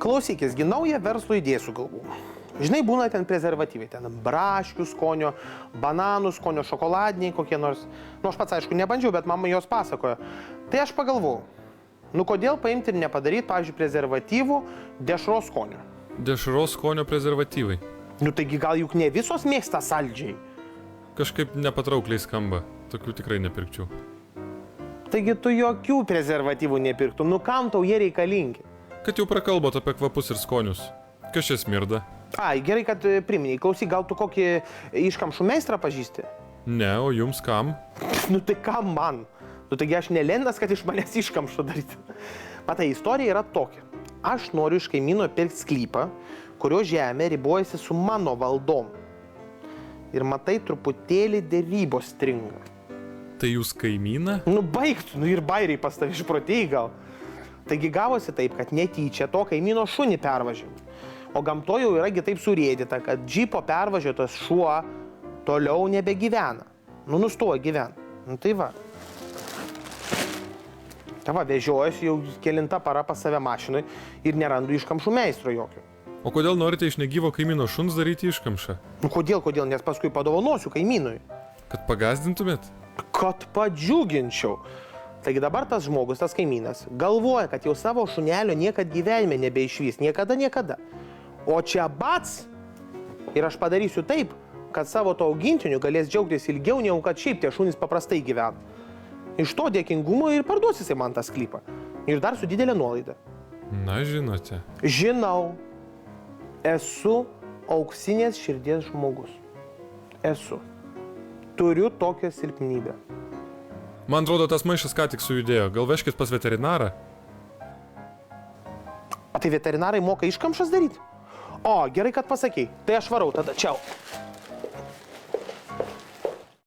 Klausykis, naują verslų idėją sugalvojau. Žinai, būna ten prezervatyvai, ten braškių skonio, bananų skonio, šokoladiniai kokie nors. Nu, aš pats, aišku, nebandžiau, bet mama jos pasakojo. Tai aš pagalvojau, kodėl paimti ir nepadaryti, pavyzdžiui, prezervatyvų dešros skonio. Dešros skonio prezervatyvai. Taigi gal juk ne visos mėgsta saldžiai. Kažkaip nepatraukliai skamba. Tokių tikrai nepirkčiau. Taigi tu jokių prezervatyvų nepirktum. Kam tau jie reikalingi? Kad jau prakalbot apie kvapus ir skonius. Kas čia smirda? Ai, gerai, kad priminėjai. Klausyk, gal tu kokį iškamšų meistrą pažįsti? Ne, o jums kam? Tai kam man? Taigi aš nelendas, kad iš manęs iškamšų daryti. Matai, istorija yra tokia. Aš noriu iš kaimyno pirkti sklypą, kurio žemė ribojasi su mano valdom. Ir matai, truputėlį dėrybos stringa. Tai jūs kaimyną? Baigtų, ir bairiai pas tave išprotėjai gal. Taigi gavosi taip, kad netyčia to kaimyno šunį pervažiavau. O gamtoje jau yra taip surėdyta, kad džipo pervažiuotas šuo toliau nebegyvena. Nustoja gyventi. Tai va. Vežiojasi jau kelinta para pas save mašinai ir nerandu iškamšų meistro jokio. O kodėl norite iš negyvo kaimyno šuns daryti iškamšą? Kodėl? Nes paskui padovanosiu kaimynui. Kad pagazdintumėt? Kad padžiuginčiau. Taigi dabar tas žmogus, tas kaimynas, galvoja, kad jau savo šunelio niekad gyvenime nebeišvys. Niekada. O čia bats. Ir aš padarysiu taip, kad savo to augintiniu galės džiaugtis ilgiau, negu kad šiaip tie šunys paprastai gyvena. Iš to dėkingumo ir parduos jisai man tą sklypą. Ir dar su didelė nuolaida. Na, žinote. Žinau. Esu auksinės širdies žmogus. Esu. Turiu tokią silpnybę. Man atrodo, tas maišas ką tik sujudėjo. Gal veškit pas veterinarą? Tai veterinarai moka iškamšas daryti? O, gerai, kad pasakei. Tai aš varau tada. Čiau.